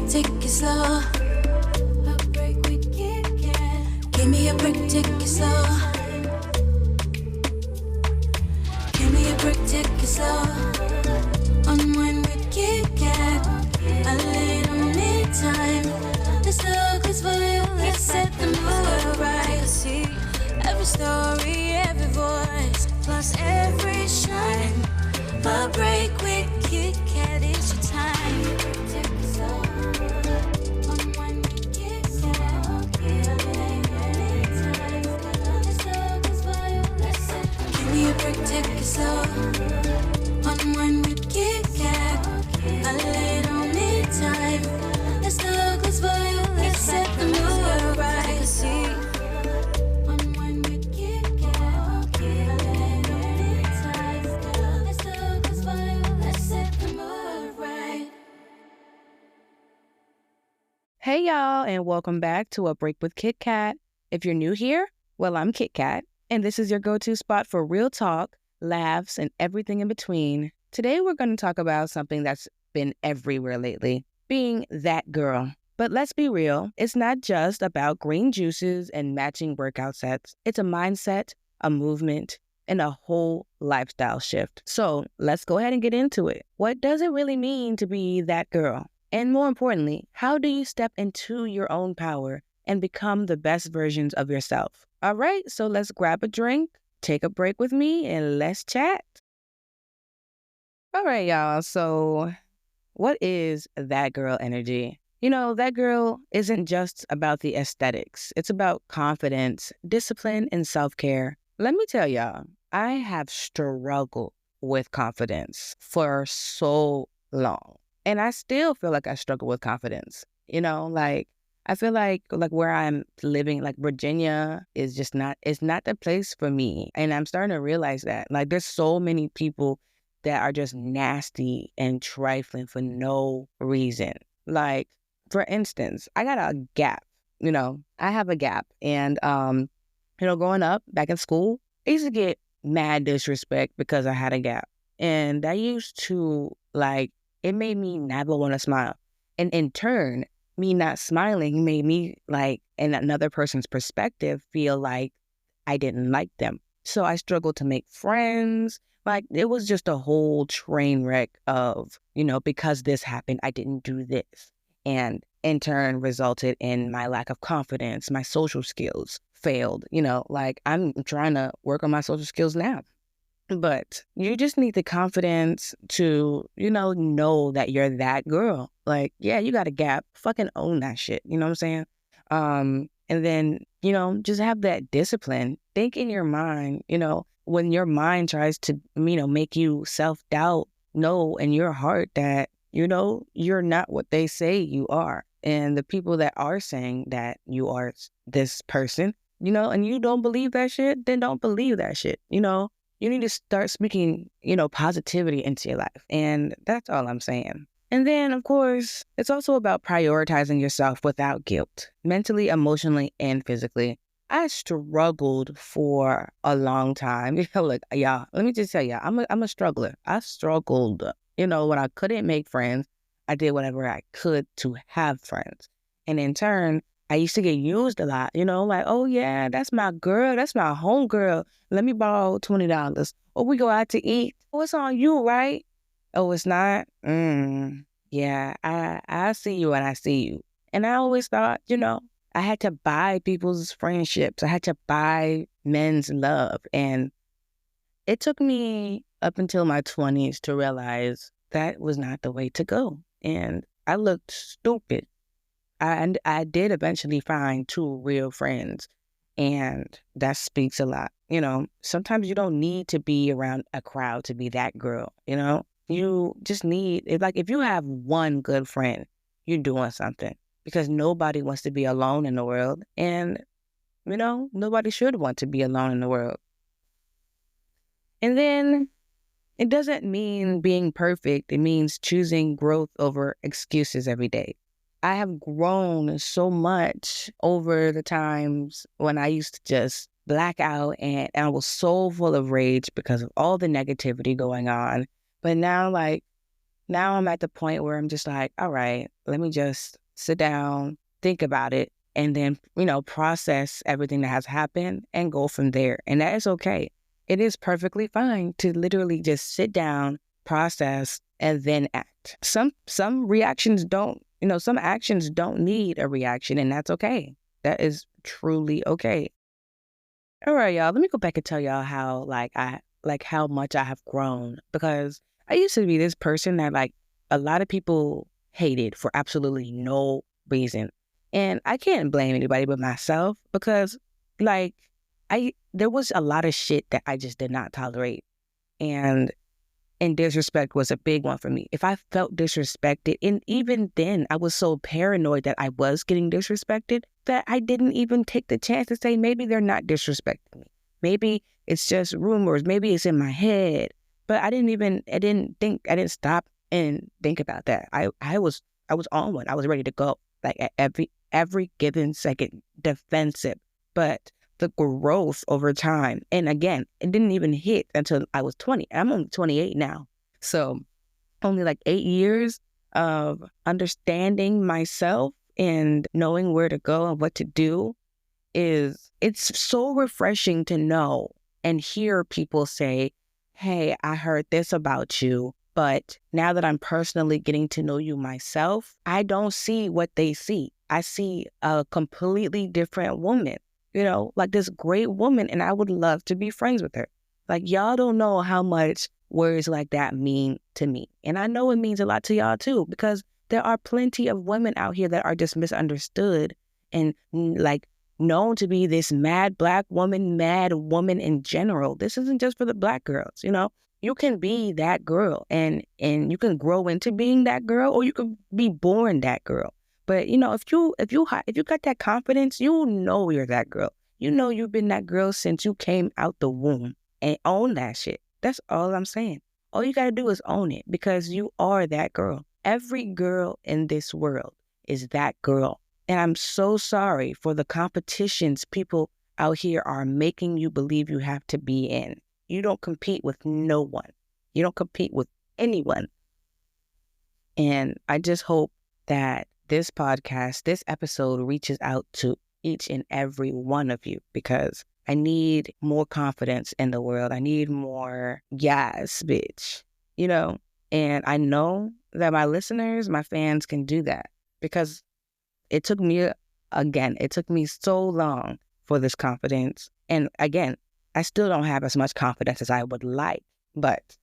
take it slow. A break with Kit Kat. Give me a break, take it slow. Give me a break, take it slow. Unwind with Kit Kat. A little me time. Let's look is for you. Let's set the mood right. I see every story, every voice, plus every shine. A break with Kit Kat, it's your time. Take it slow. Unwind with Kit Kat. Give me a break, take it slow. Unwind with Kit Kat. A little me time. Let's look what's for you. Let's set the mood right. I see. Unwind with Kit Kat. A little me time. Let's look what's for you. Let's set the mood right. Hey y'all, and welcome back to A Break with Kit Kat. If you're new here, well, I'm Kit Kat, and this is your go-to spot for real talk, laughs, and everything in between. Today, we're going to talk about something that's been everywhere lately, being that girl. But let's be real, it's not just about green juices and matching workout sets. It's a mindset, a movement, and a whole lifestyle shift. So let's go ahead and get into it. What does it really mean to be that girl? And more importantly, how do you step into your own power and become the best versions of yourself? All right, so let's grab a drink, take a break with me, and let's chat. All right, y'all. So what is that girl energy? You know, that girl isn't just about the aesthetics. It's about confidence, discipline, and self-care. Let me tell y'all, I have struggled with confidence for so long. And I still feel like I struggle with confidence. You know, like I feel like where I'm living, like Virginia is just not, it's not the place for me. And I'm starting to realize that. Like there's so many people that are just nasty and trifling for no reason. Like, for instance, I got a gap, I have a gap. And, growing up back in school, I used to get mad disrespect because I had a gap. And that used to it made me never want to smile. And in turn, me not smiling made me in another person's perspective, feel like I didn't like them. So I struggled to make friends. It was just a whole train wreck of, because this happened, I didn't do this. And in turn resulted in my lack of confidence, my social skills failed, I'm trying to work on my social skills now. But you just need the confidence to, know that you're that girl. Yeah, you got a gap. Fucking own that shit. You know what I'm saying? And then, just have that discipline. Think in your mind, when your mind tries to, make you self-doubt, know in your heart that, you're not what they say you are. And the people that are saying that you are this person, and you don't believe that shit, then don't believe that shit, You need to start speaking, positivity into your life. And that's all I'm saying. And then, of course, it's also about prioritizing yourself without guilt, mentally, emotionally, and physically. I struggled for a long time. Look, y'all, let me just tell y'all, I'm a struggler. I struggled. When I couldn't make friends, I did whatever I could to have friends. And in turn, I used to get used a lot, oh yeah, that's my girl, that's my homegirl. Let me borrow $20. Or we go out to eat. Oh, it's on you, right? Oh, it's not? Yeah, I see you when I see you. And I always thought, I had to buy people's friendships. I had to buy men's love. And it took me up until my 20s to realize that was not the way to go. And I looked stupid. I did eventually find two real friends, and that speaks a lot. Sometimes you don't need to be around a crowd to be that girl, You just need, if you have one good friend, you're doing something, because nobody wants to be alone in the world, and, nobody should want to be alone in the world. And then it doesn't mean being perfect. It means choosing growth over excuses every day. I have grown so much over the times when I used to just black out and I was so full of rage because of all the negativity going on. But now, Now I'm at the point where I'm just like, all right, let me just sit down, think about it, and then, process everything that has happened and go from there. And that is okay. It is perfectly fine to literally just sit down, process, and then act. Some reactions don't, some actions don't need a reaction, and that's okay. That is truly okay. All right, y'all. Let me go back and tell y'all how how much I have grown, because I used to be this person that a lot of people hated for absolutely no reason. And I can't blame anybody but myself, because like there was a lot of shit that I just did not tolerate. And disrespect was a big one for me. If I felt disrespected, and even then I was so paranoid that I was getting disrespected that I didn't even take the chance to say, maybe they're not disrespecting me. Maybe it's just rumors. Maybe it's in my head. But I didn't stop and think about that. I was on one. I was ready to go. Like at every given second, defensive. But the growth over time, and again, it didn't even hit until I was 20. I'm only 28 now. So only like 8 years of understanding myself and knowing where to go and what to do it's so refreshing to know and hear people say, hey, I heard this about you, but now that I'm personally getting to know you myself, I don't see what they see. I see a completely different woman, like this great woman, and I would love to be friends with her. Like, y'all don't know how much words like that mean to me. And I know it means a lot to y'all too, because there are plenty of women out here that are just misunderstood and known to be this mad Black woman, mad woman in general. This isn't just for the Black girls, You can be that girl and you can grow into being that girl, or you can be born that girl. But if you got that confidence, you know you're that girl. You know you've been that girl since you came out the womb, and own that shit. That's all I'm saying. All you got to do is own it, because you are that girl. Every girl in this world is that girl. And I'm so sorry for the competitions people out here are making you believe you have to be in. You don't compete with no one. You don't compete with anyone. And I just hope that this podcast, this episode reaches out to each and every one of you, because I need more confidence in the world. I need more yes, bitch, And I know that my listeners, my fans can do that, because it took me so long for this confidence. And again, I still don't have as much confidence as I would like, but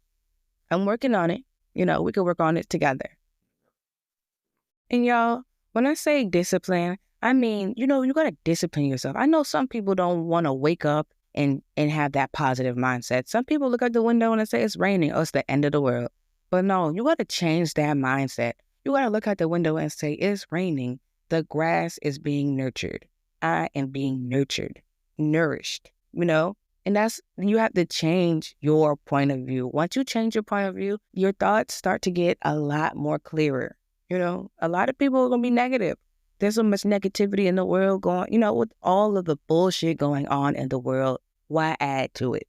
I'm working on it. We can work on it together. And y'all, when I say discipline, I mean, you got to discipline yourself. I know some people don't want to wake up and have that positive mindset. Some people look out the window and they say it's raining, or it's the end of the world. But no, you got to change that mindset. You got to look out the window and say, it's raining. The grass is being nurtured. I am being nurtured, nourished, And you have to change your point of view. Once you change your point of view, your thoughts start to get a lot more clearer. A lot of people are going to be negative. There's so much negativity in the world going, with all of the bullshit going on in the world. Why add to it?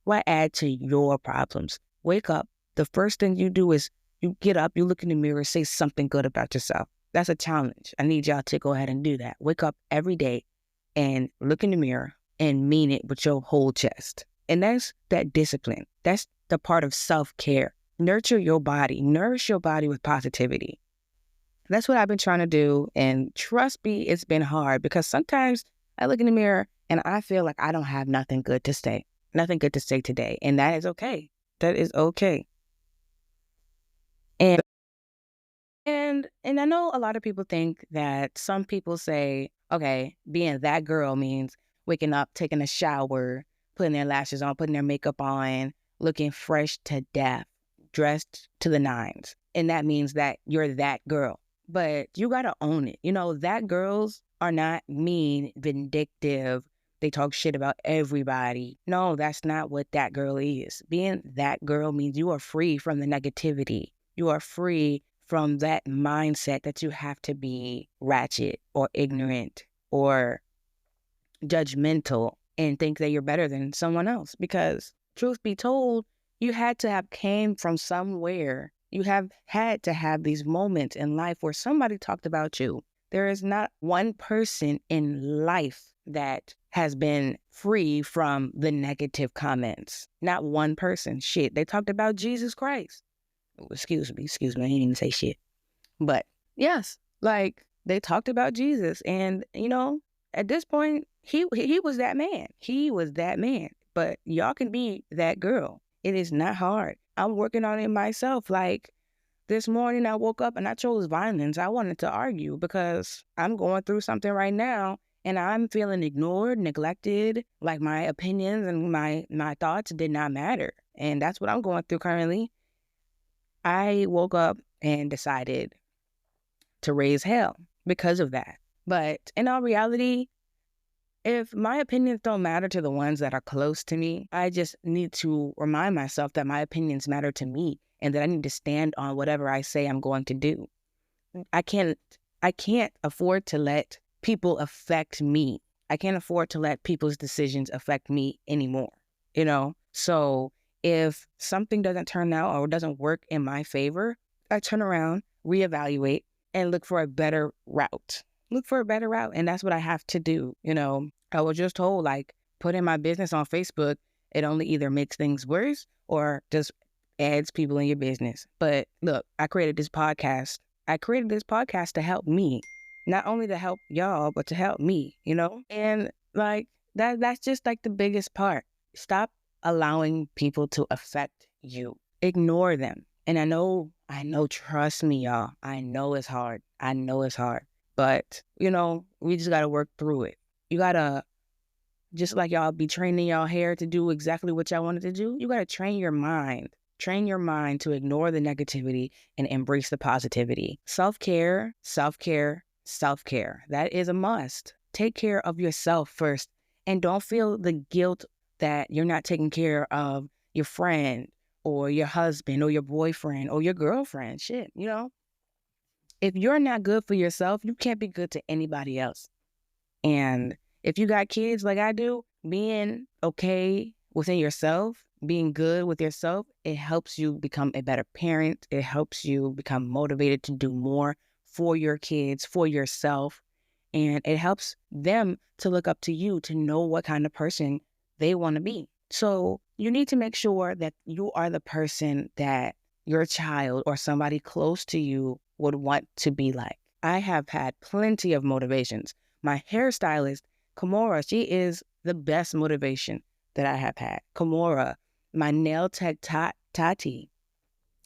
Why add to your problems? Wake up. The first thing you do is you get up, you look in the mirror, say something good about yourself. That's a challenge. I need y'all to go ahead and do that. Wake up every day and look in the mirror and mean it with your whole chest. And that's that discipline. That's the part of self-care. Nurture your body. Nourish your body with positivity. That's what I've been trying to do. And trust me, it's been hard, because sometimes I look in the mirror and I feel like I don't have nothing good to say. Nothing good to say today. And that is okay. That is okay. And I know a lot of people think that some people say, okay, being that girl means waking up, taking a shower, putting their lashes on, putting their makeup on, looking fresh to death, dressed to the nines. And that means that you're that girl. But you got to own it. That girls are not mean, vindictive. They talk shit about everybody. No, that's not what that girl is. Being that girl means you are free from the negativity. You are free from that mindset that you have to be ratchet or ignorant or judgmental and think that you're better than someone else. Because truth be told, you had to have came from somewhere, You have had to have these moments in life where somebody talked about you. There is not one person in life that has been free from the negative comments. Not one person. Shit, they talked about Jesus Christ. Excuse me, I didn't even say shit. But yes, like they talked about Jesus, and at this point, he was that man. He was that man. But y'all can be that girl. It is not hard. I'm working on it myself. Like this morning, I woke up and I chose violence. I wanted to argue because I'm going through something right now, and I'm feeling ignored, neglected. Like my opinions and my thoughts did not matter, and that's what I'm going through currently. I woke up and decided to raise hell because of that. But in all reality, if my opinions don't matter to the ones that are close to me, I just need to remind myself that my opinions matter to me and that I need to stand on whatever I say I'm going to do. I can't afford to let people affect me. I can't afford to let people's decisions affect me anymore, So if something doesn't turn out or doesn't work in my favor, I turn around, reevaluate, and look for a better route. And that's what I have to do. I was just told, like, putting my business on Facebook, it only either makes things worse or just adds people in your business. But look, I created this podcast. To help me, not only to help y'all, but to help me, And like that's just like the biggest part. Stop allowing people to affect you. Ignore them. And I know, trust me, y'all. I know it's hard. But, we just got to work through it. You got to, just like y'all be training y'all hair to do exactly what y'all wanted to do, you got to train your mind. Train your mind to ignore the negativity and embrace the positivity. Self-care, self-care, self-care. That is a must. Take care of yourself first. And don't feel the guilt that you're not taking care of your friend or your husband or your boyfriend or your girlfriend. Shit, If you're not good for yourself, you can't be good to anybody else. And if you got kids like I do, being okay within yourself, being good with yourself, it helps you become a better parent. It helps you become motivated to do more for your kids, for yourself. And it helps them to look up to you, to know what kind of person they want to be. So you need to make sure that you are the person that your child or somebody close to you would want to be like. I have had plenty of motivations. My hairstylist, Kimora, she is the best motivation that I have had. Kimora, my nail tech, Tati,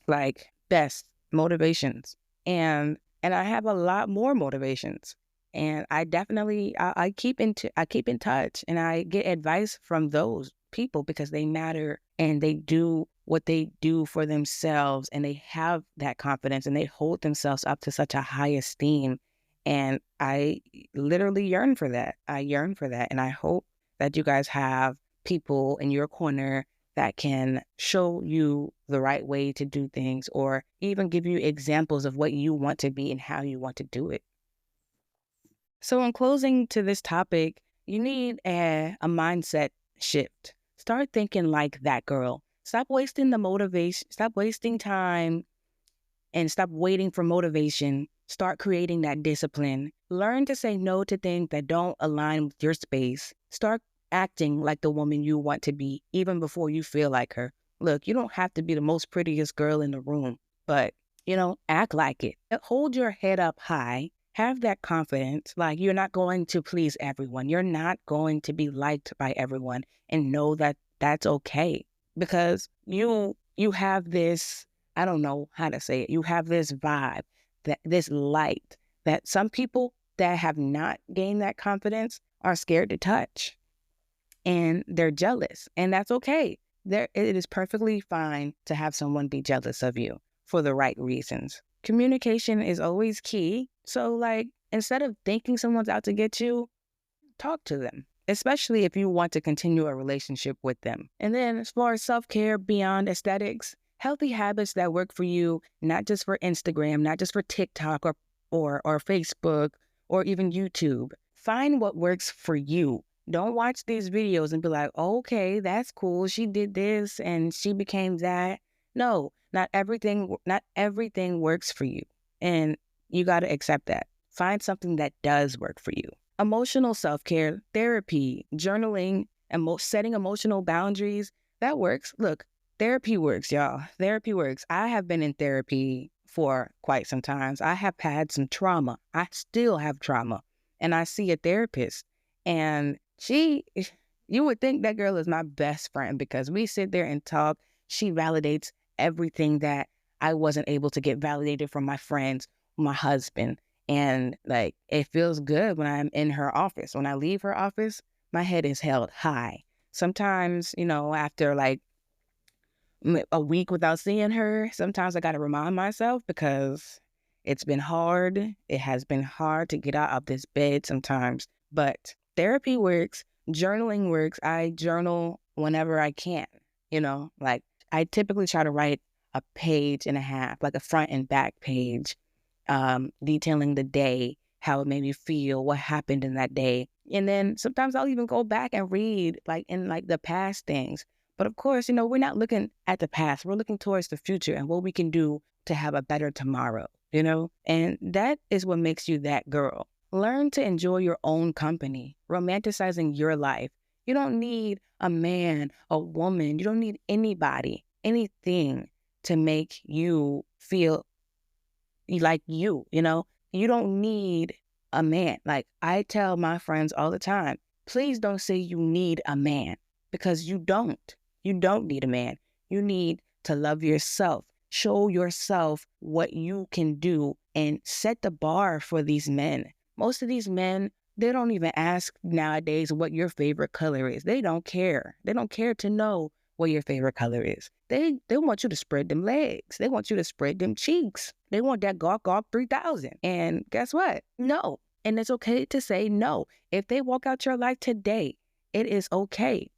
like best motivations. And I have a lot more motivations. And I definitely, I keep in touch, and I get advice from those people because they matter and they do what they do for themselves, and they have that confidence and they hold themselves up to such a high esteem. And I literally yearn for that. And I hope that you guys have people in your corner that can show you the right way to do things, or even give you examples of what you want to be and how you want to do it. So in closing to this topic, you need a mindset shift. Start thinking like that girl. Stop wasting the motivation. Stop wasting time and stop waiting for motivation. Start creating that discipline. Learn to say no to things that don't align with your space. Start acting like the woman you want to be, even before you feel like her. Look, you don't have to be the most prettiest girl in the room, but, act like it. Hold your head up high. Have that confidence. Like, you're not going to please everyone. You're not going to be liked by everyone, and know that that's okay, because you have this, I don't know how to say it. You have this vibe, this light that some people that have not gained that confidence are scared to touch, and they're jealous, and that's okay. It is perfectly fine to have someone be jealous of you for the right reasons. Communication is always key. So, like, instead of thinking someone's out to get you, talk to them, especially if you want to continue a relationship with them. And then as far as self-care beyond aesthetics, healthy habits that work for you, not just for Instagram, not just for TikTok or Facebook or even YouTube. Find what works for you. Don't watch these videos and be like, okay, that's cool. She did this and she became that. No, Not everything works for you. And you got to accept that. Find something that does work for you. Emotional self-care, therapy, journaling, setting emotional boundaries, that works. Look, therapy works, y'all. Therapy works. I have been in therapy for quite some time. I have had some trauma. I still have trauma. And I see a therapist. And you would think that girl is my best friend because we sit there and talk. She validates everything that I wasn't able to get validated from my friends, my husband. And like, it feels good when I'm in her office. When I leave her office, my head is held high. Sometimes, after like a week without seeing her, sometimes I got to remind myself because it's been hard. It has been hard to get out of this bed sometimes. But therapy works. Journaling works. I journal whenever I can, like I typically try to write a page and a half, like a front and back page, detailing the day, how it made me feel, what happened in that day. And then sometimes I'll even go back and read like the past things. But of course, we're not looking at the past. We're looking towards the future and what we can do to have a better tomorrow, And that is what makes you that girl. Learn to enjoy your own company, romanticizing your life. You don't need a man, a woman. You don't need anybody, anything to make you feel like You don't need a man. Like I tell my friends all the time, please don't say you need a man because you don't. You don't need a man. You need to love yourself. Show yourself what you can do and set the bar for these men. Most of these men, they don't even ask nowadays what your favorite color is. They don't care. They don't care to know what your favorite color is. They want you to spread them legs. They want you to spread them cheeks. They want that Gawk Gawk 3000. And guess what? No. And it's okay to say no. If they walk out your life today, it is okay.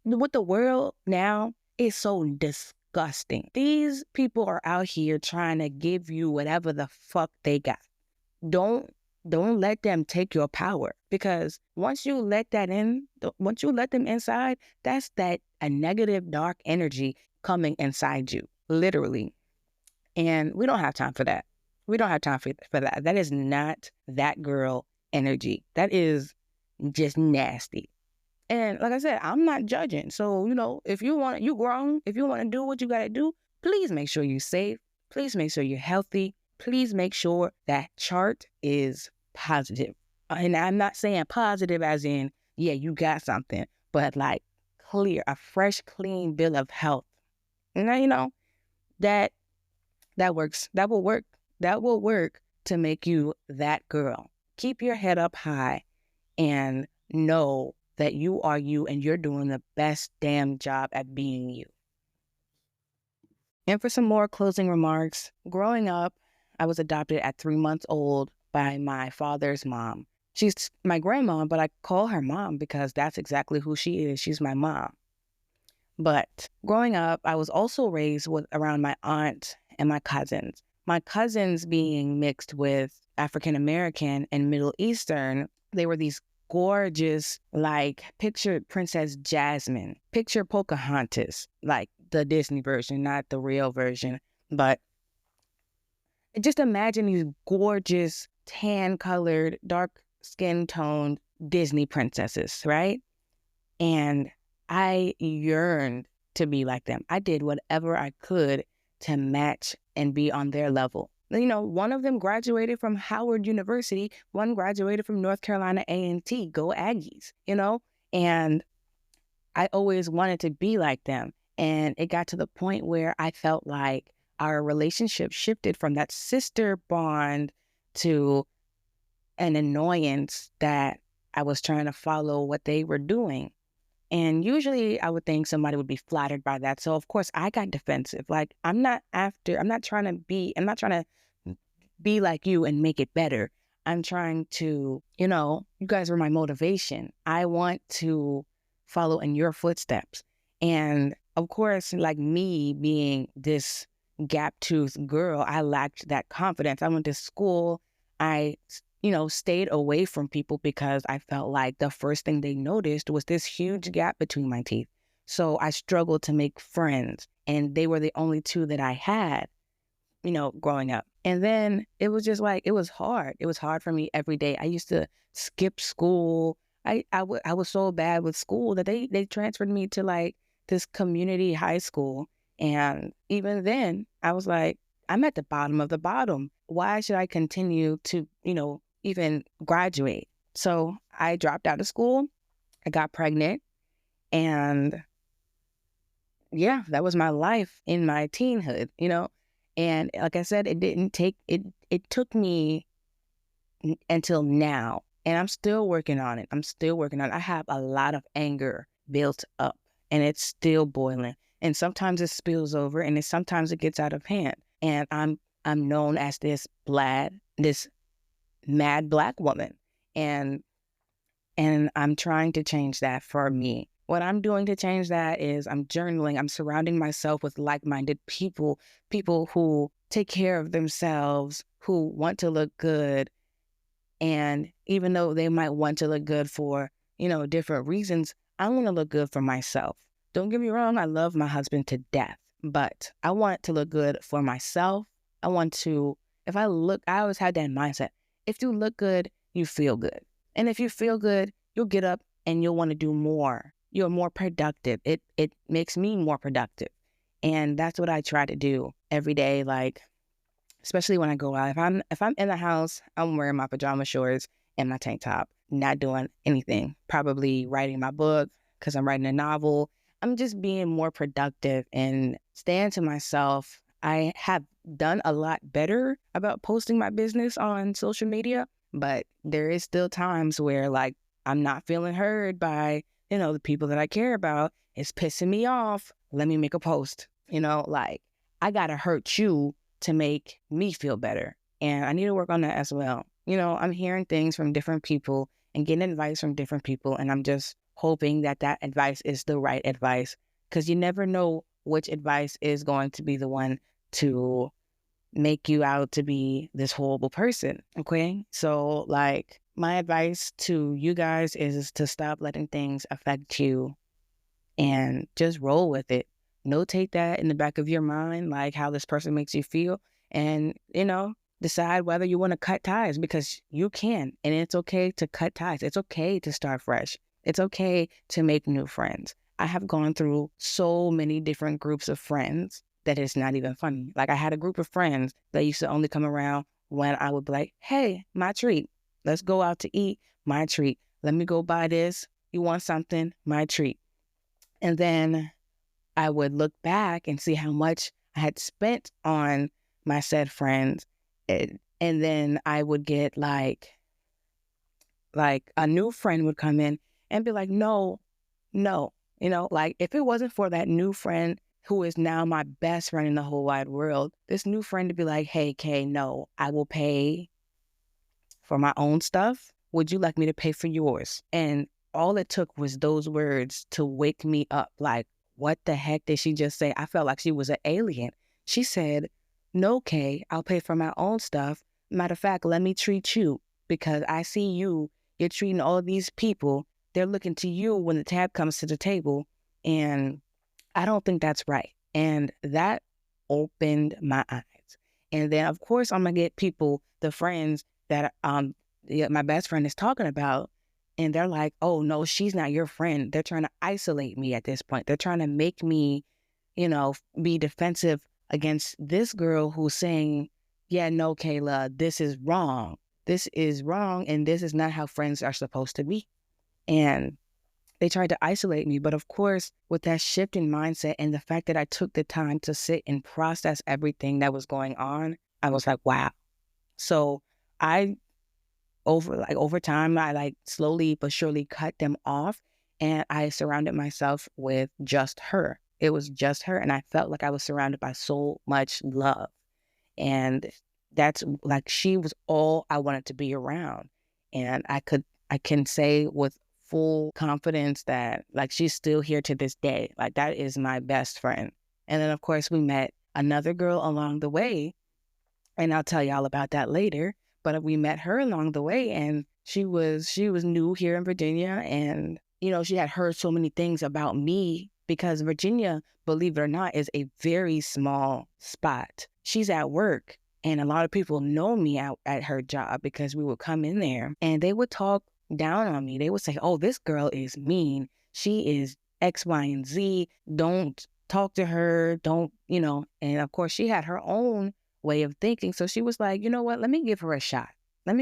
With the world now, is so disgusting. These people are out here trying to give you whatever the fuck they got. Don't let them take your power, because once you let them inside, that's a negative, dark energy coming inside you, literally. And we don't have time for that. We don't have time for that. That is not that girl energy. That is just nasty. And like I said, I'm not judging. So, if you want, you grown, if you want to do what you got to do, please make sure you're safe. Please make sure you're healthy. Please make sure that chart is positive. And I'm not saying positive as in, yeah, you got something, but like clear, a fresh, clean bill of health. And that works. That will work. That will work to make you that girl. Keep your head up high and know that you are you and you're doing the best damn job at being you. And for some more closing remarks, growing up, I was adopted at 3 months old by my father's mom. She's my grandma, but I call her mom because that's exactly who she is. She's my mom. But growing up, I was also raised around my aunt and my cousins. My cousins being mixed with African American and Middle Eastern, they were these gorgeous, like picture Princess Jasmine, picture Pocahontas, like the Disney version, not the real version. But just imagine these gorgeous, tan-colored, dark skin-toned Disney princesses, right? And I yearned to be like them. I did whatever I could to match and be on their level. One of them graduated from Howard University. One graduated from North Carolina A&T. Go Aggies, And I always wanted to be like them. And it got to the point where I felt like our relationship shifted from that sister bond to an annoyance that I was trying to follow what they were doing. And usually I would think somebody would be flattered by that. So of course I got defensive. Like I'm not trying to be like you and make it better. I'm trying to, you guys were my motivation. I want to follow in your footsteps. And of course, like me being this gap-toothed girl, I lacked that confidence. I went to school. I stayed away from people because I felt like the first thing they noticed was this huge gap between my teeth. So I struggled to make friends, and they were the only two that I had, growing up. And then it was just like, it was hard. It was hard for me every day. I used to skip school. I was so bad with school that they transferred me to like this community high school. And even then, I was like, I'm at the bottom of the bottom. Why should I continue to, even graduate? So I dropped out of school. I got pregnant. And yeah, that was my life in my teenhood. And like I said, it took me until now. And I'm still working on it. I have a lot of anger built up, and it's still boiling. And sometimes it spills over, and sometimes it gets out of hand. And I'm known as this mad Black woman. And I'm trying to change that for me. What I'm doing to change that is I'm journaling. I'm surrounding myself with like-minded people who take care of themselves, who want to look good. And even though they might want to look good for, different reasons, I want to look good for myself. Don't get me wrong, I love my husband to death, but I want to look good for myself. I always had that mindset. If you look good, you feel good. And if you feel good, you'll get up and you'll want to do more. You're more productive. It makes me more productive. And that's what I try to do every day, like, especially when I go out. If I'm in the house, I'm wearing my pajama shorts and my tank top, not doing anything. Probably writing my book because I'm writing a novel. I'm just being more productive and staying to myself. I have done a lot better about posting my business on social media, but there is still times where like I'm not feeling heard by, the people that I care about. It's pissing me off. Let me make a post. Like I gotta hurt you to make me feel better. And I need to work on that as well. I'm hearing things from different people and getting advice from different people. And I'm just hoping that advice is the right advice, because you never know which advice is going to be the one to make you out to be this horrible person. Okay. So like my advice to you guys is to stop letting things affect you and just roll with it. Notate that in the back of your mind, like how this person makes you feel, and, decide whether you want to cut ties, because you can, and it's okay to cut ties. It's okay to start fresh. It's okay to make new friends. I have gone through so many different groups of friends that it's not even funny. Like I had a group of friends that used to only come around when I would be like, hey, my treat. Let's go out to eat, my treat. Let me go buy this. You want something? My treat. And then I would look back and see how much I had spent on my said friends. And then I would get like a new friend would come in and be like, no. Like if it wasn't for that new friend who is now my best friend in the whole wide world, this new friend to be like, hey, Kay, no, I will pay for my own stuff. Would you like me to pay for yours? And all it took was those words to wake me up. Like, what the heck did she just say? I felt like she was an alien. She said, no, Kay, I'll pay for my own stuff. Matter of fact, let me treat you, because I see you're treating all these people. They're looking to you when the tab comes to the table. And I don't think that's right. And that opened my eyes. And then, of course, I'm going to get people, the friends that my best friend is talking about, and they're like, oh, no, she's not your friend. They're trying to isolate me at this point. They're trying to make me, be defensive against this girl who's saying, yeah, no, Kayla, this is wrong. This is wrong, and this is not how friends are supposed to be. And they tried to isolate me. But of course, with that shift in mindset and the fact that I took the time to sit and process everything that was going on, I was like, wow. So over time, I slowly but surely cut them off, and I surrounded myself with just her. It was just her, and I felt like I was surrounded by so much love. And that's like, she was all I wanted to be around. And I can say with full confidence that like she's still here to this day. Like that is my best friend. And then of course we met another girl along the way, and I'll tell y'all about that later. But we met her along the way, and she was new here in Virginia, and she had heard so many things about me because Virginia, believe it or not, is a very small spot. She's at work, and a lot of people know me out at her job because we would come in there and they would talk down on me. They would say, oh, this girl is mean. She is X, Y, and Z. Don't talk to her. Don't, and of course she had her own way of thinking. So she was like, you know what, let me give her a shot. And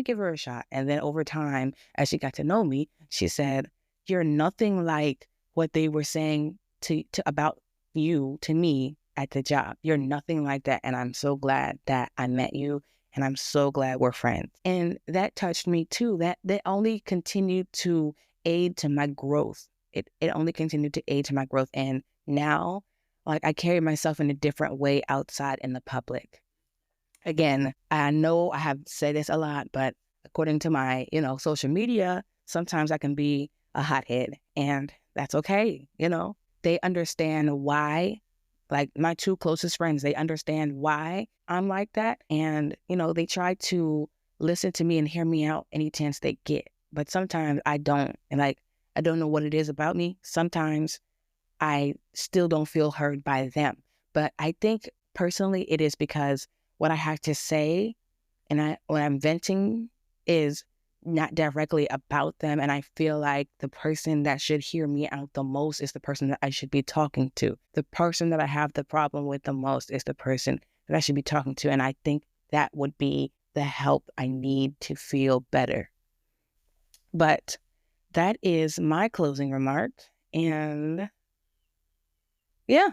then over time, as she got to know me, she said, you're nothing like what they were saying to about you to me at the job. You're nothing like that. And I'm so glad that I met you. And I'm so glad we're friends. And that touched me too. That only continued to aid to my growth. It only continued to aid to my growth. And now, like, I carry myself in a different way outside in the public. Again, I know I have said this a lot, but according to my, social media, sometimes I can be a hothead, and that's okay. They understand why. Like, my two closest friends, they understand why I'm like that. And, they try to listen to me and hear me out any chance they get. But sometimes I don't. And I don't know what it is about me. Sometimes I still don't feel heard by them. But I think personally it is because what I have to say and when I'm venting is not directly about them. And I feel like the person that should hear me out the most is the person that I should be talking to. The person that I have the problem with the most is the person that I should be talking to. And I think that would be the help I need to feel better. But that is my closing remark. And yeah.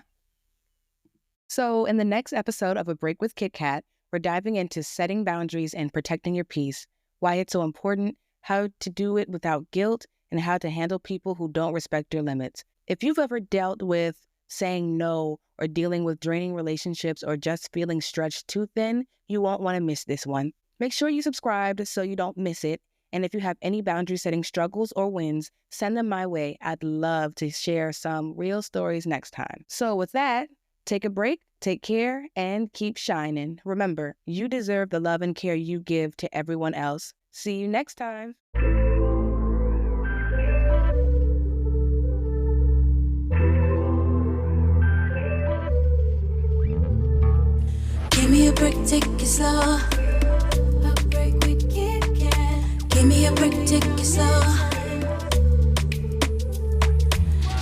So in the next episode of A Break with Kit Kat, we're diving into setting boundaries and protecting your peace, why it's so important, how to do it without guilt, and how to handle people who don't respect your limits. If you've ever dealt with saying no or dealing with draining relationships or just feeling stretched too thin, you won't want to miss this one. Make sure you subscribe so you don't miss it. And if you have any boundary setting struggles or wins, send them my way. I'd love to share some real stories next time. So with that, take a break, take care, and keep shining. Remember, you deserve the love and care you give to everyone else. See you next time. Give me a break, take it slow. A break with Kit Kat. Give me a break, take it slow.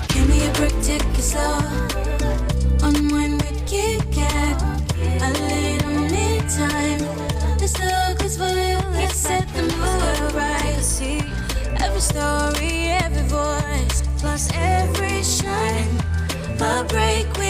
Give me a break, take it slow. Unwind with Kit Kat. A little me time. This look is for you. Let's set the mood right. See every story, every voice, plus every shine. A break with